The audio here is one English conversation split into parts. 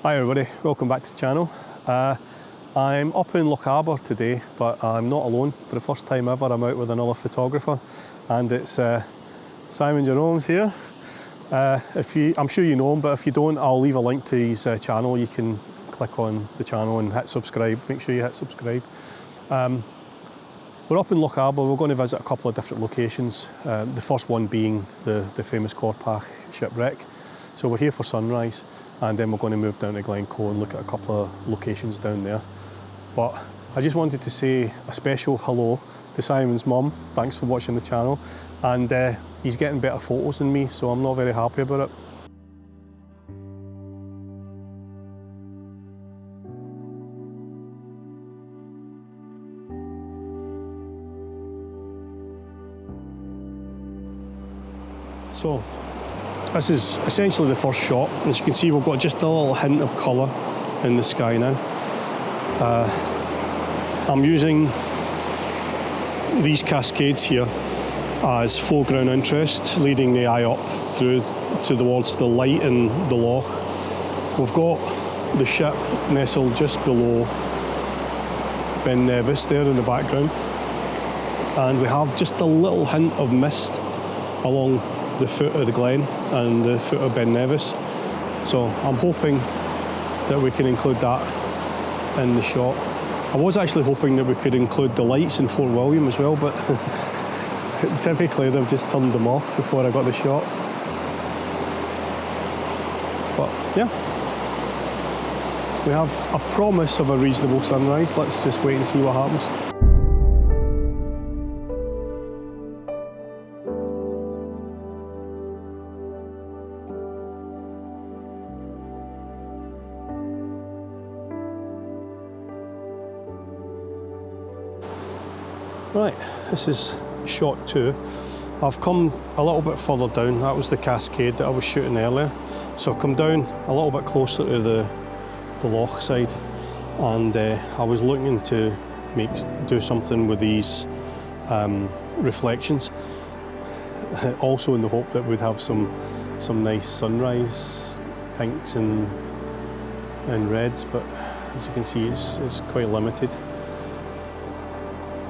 Hi everybody, welcome back to the channel. I'm up in Lochaber today, but I'm not alone. For the first time ever, I'm out with another photographer, and it's Simon Jerromes here. I'm sure you know him, but if you don't, I'll leave a link to his channel. You can click on the channel and hit subscribe. Make sure you hit subscribe. We're up in Lochaber. We're going to visit a couple of different locations. The first one being the famous Corpach shipwreck. So we're here for sunrise, and then we're going to move down to Glencoe and look at a couple of locations down there. But I just wanted to say a special hello to Simon's mum. Thanks for watching the channel. And he's getting better photos than me, so I'm not very happy about it. So, this is essentially the first shot. As you can see, we've got just a little hint of colour in the sky now. I'm using these cascades here as foreground interest, leading the eye up through towards the light in the loch. We've got the ship nestled just below Ben Nevis there in the background, and we have just a little hint of mist along the foot of the glen and the foot of Ben Nevis. So I'm hoping that we can include that in the shot. I was actually hoping that we could include the lights in Fort William as well, but typically they've just turned them off before I got the shot. But yeah, we have a promise of a reasonable sunrise. Let's just wait and see what happens. Right, this is shot 2. I've come a little bit further down. That was the cascade that I was shooting earlier. So I've come down a little bit closer to the loch side, and I was looking to do something with these reflections, also in the hope that we'd have some nice sunrise pinks and reds, but as you can see it's quite limited.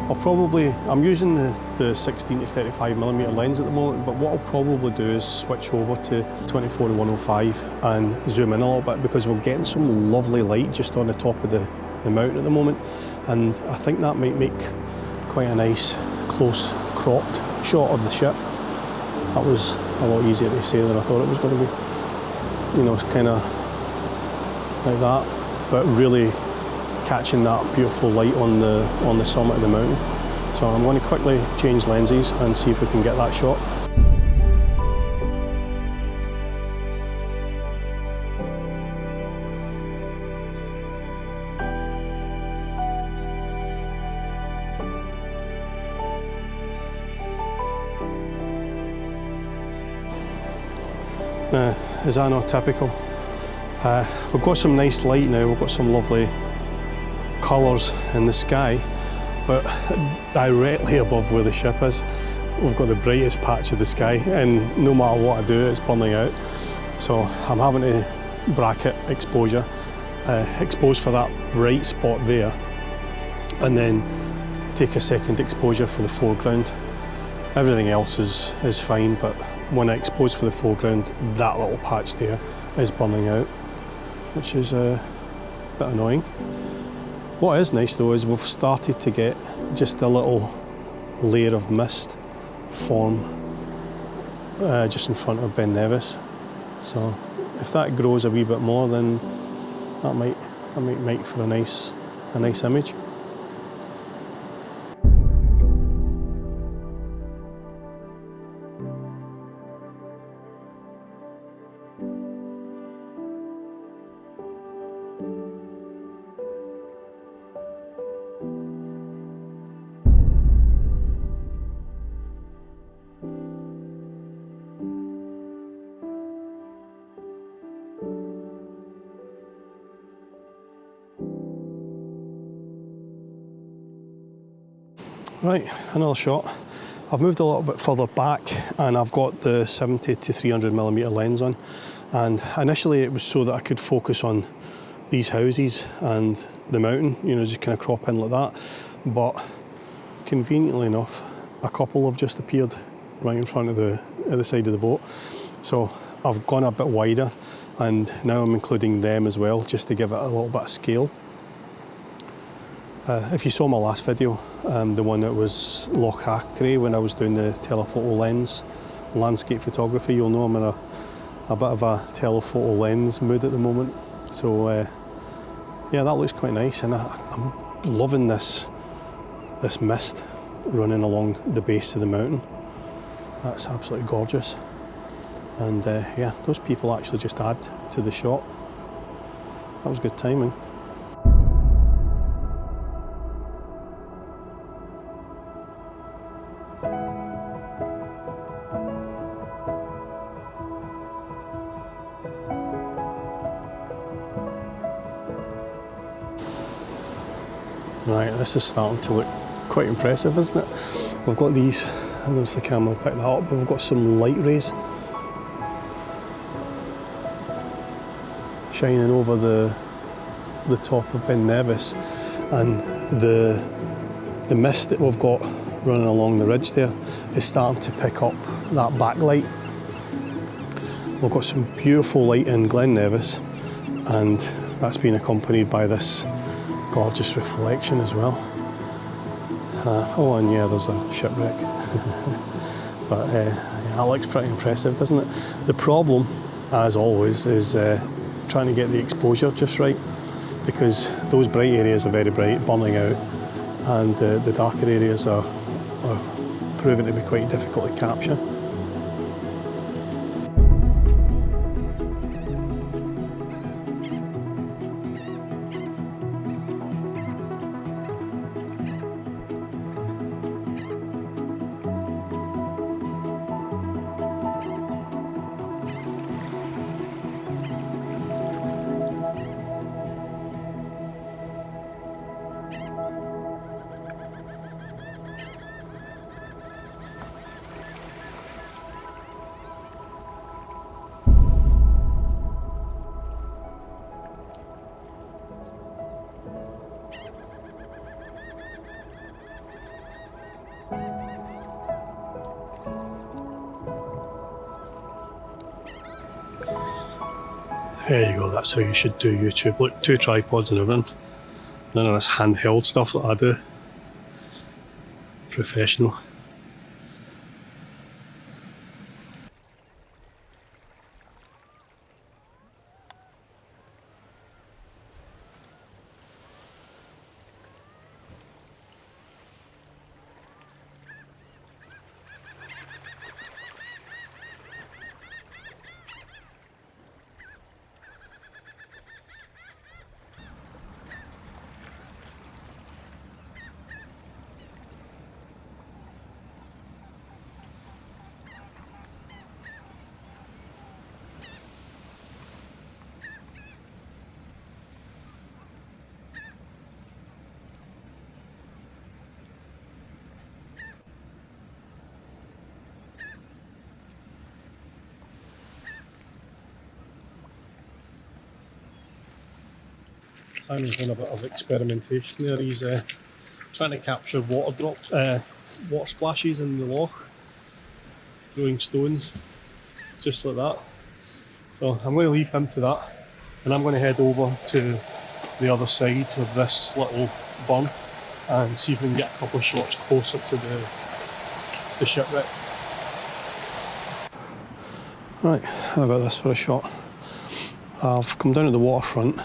I'm using the 16 to 35mm lens at the moment, but what I'll probably do is switch over to 24 to 105 and zoom in a little bit, because we're getting some lovely light just on the top of the mountain at the moment, and I think that might make quite a nice close cropped shot of the ship. That was a lot easier to say than I thought it was going to be. You know, it's kind of like that, but really catching that beautiful light on the summit of the mountain. So I'm going to quickly change lenses and see if we can get that shot. Now, is that not typical? We've got some nice light now, we've got some lovely colours in the sky, but directly above where the ship is, we've got the brightest patch of the sky, and no matter what I do, it's burning out. So I'm having to bracket exposure, expose for that bright spot there, and then take a second exposure for the foreground. Everything else is fine, but when I expose for the foreground, that little patch there is burning out, which is a bit annoying. What is nice though is we've started to get just a little layer of mist form just in front of Ben Nevis. So if that grows a wee bit more, then that might make for a nice image. Right, another shot. I've moved a little bit further back and I've got the 70 to 300mm lens on, And initially it was so that I could focus on these houses and the mountain, you know, just kind of crop in like that. But conveniently enough, a couple have just appeared right in front of the side of the boat. So I've gone a bit wider, and now I'm including them as well, just to give it a little bit of scale. If you saw my last video, the one that was Lochaber, when I was doing the telephoto lens landscape photography, you'll know I'm in a bit of a telephoto lens mood at the moment. So yeah, that looks quite nice, and I'm loving this mist running along the base of the mountain. That's absolutely gorgeous. And yeah, those people actually just add to the shot. That was good timing. Right, this is starting to look quite impressive, isn't it? We've got these, I don't know if the camera will pick that up, but we've got some light rays shining over the top of Ben Nevis, and the mist that we've got running along the ridge there is starting to pick up that backlight. We've got some beautiful light in Glen Nevis, and that's been accompanied by this gorgeous reflection as well. Oh, and yeah, there's a shipwreck. But yeah, that looks pretty impressive, doesn't it? The problem, as always, is trying to get the exposure just right, because those bright areas are very bright, burning out, and the darker areas are proving to be quite difficult to capture. There you go, that's how you should do YouTube. Look, 2 tripods and everything. None of this handheld stuff that I do. Professional. Simon's done a bit of experimentation there. He's trying to capture water drops, water splashes in the loch, throwing stones, just like that. So I'm going to leave him to that, and I'm going to head over to the other side of this little burn and see if we can get a couple of shots closer to the shipwreck. Right, how about this for a shot? I've come down to the waterfront,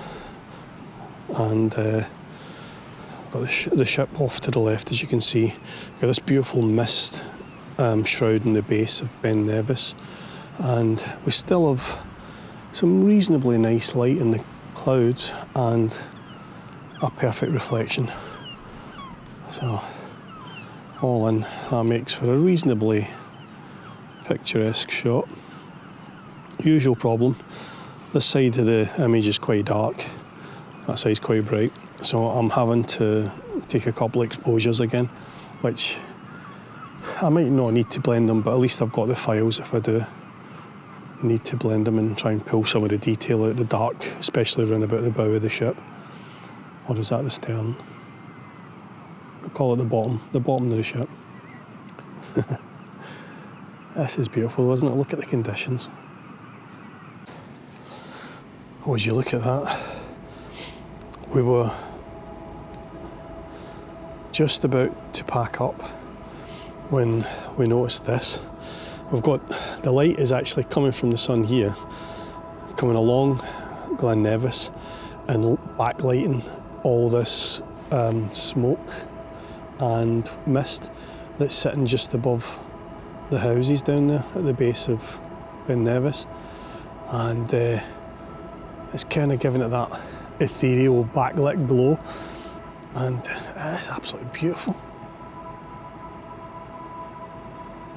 and I've got the ship off to the left, as you can see. Got this beautiful mist shrouding the base of Ben Nevis, and we still have some reasonably nice light in the clouds and a perfect reflection. So all in, that makes for a reasonably picturesque shot. Usual problem, this side of the image is quite dark, that side's quite bright, so I'm having to take a couple of exposures again, which I might not need to blend them, but at least I've got the files if I do. need to blend them and try and pull some of the detail out of the dark, especially around about the bow of the ship. Or is that the stern? We'll call it the bottom of the ship. This is beautiful, isn't it? Look at the conditions. Oh, as you look at that, we were just about to pack up when we noticed this. We've got, the light is actually coming from the sun here, coming along Glen Nevis and backlighting all this smoke and mist that's sitting just above the houses down there at the base of Ben Nevis, and it's kind of giving it that ethereal backlit glow, and it's absolutely beautiful.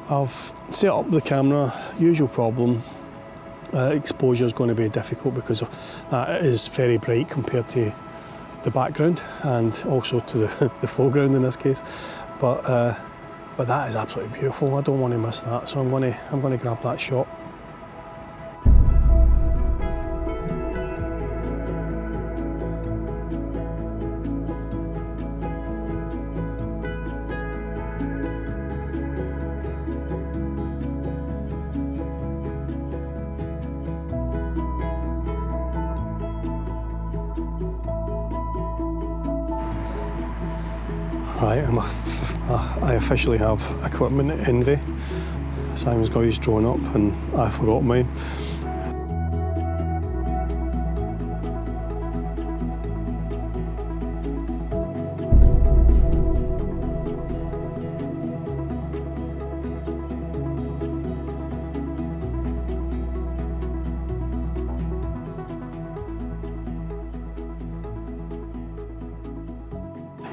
I've set up the camera, usual problem, exposure is going to be difficult because that is very bright compared to the background and also to the foreground in this case, but that is absolutely beautiful. I don't want to miss that, so I'm going to grab that shot. Right, I officially have equipment envy. Simon's got his drone up and I forgot mine.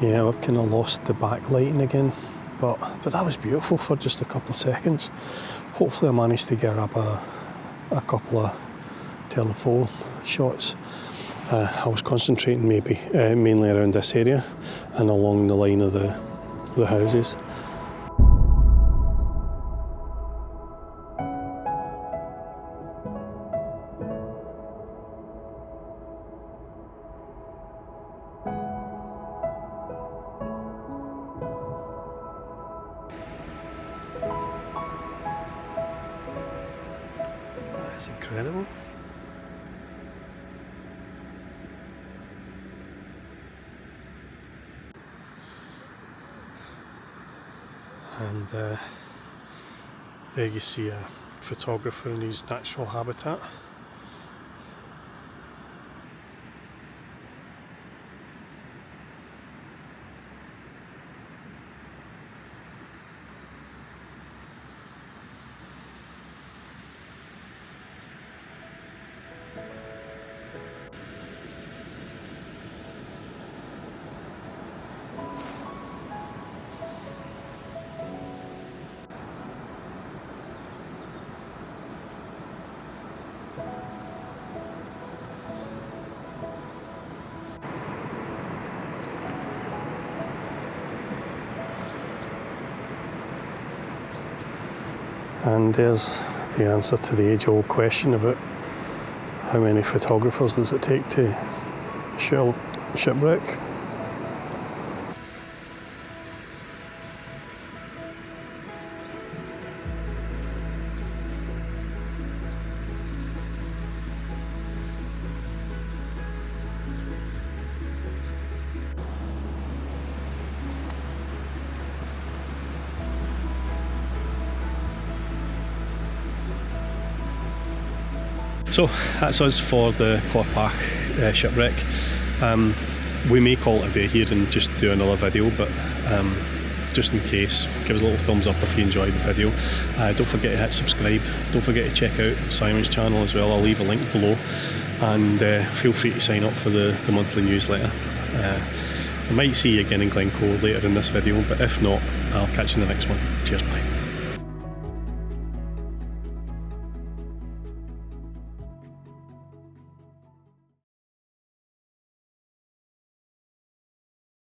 Yeah, I've kind of lost the backlighting again, but that was beautiful for just a couple of seconds. Hopefully I managed to get up a couple of telephoto shots. I was concentrating mainly around this area and along the line of the houses. That's incredible. And there you see a photographer in his natural habitat. And there's the answer to the age-old question about how many photographers does it take to shoot a shipwreck. So that's us for the Corpach shipwreck. We may call it a day here and just do another video, but just in case, give us a little thumbs up if you enjoyed the video. Don't forget to hit subscribe. Don't forget to check out Simon's channel as well. I'll leave a link below, and feel free to sign up for the monthly newsletter. I might see you again in Glencoe later in this video, but if not, I'll catch you in the next one. Cheers, bye.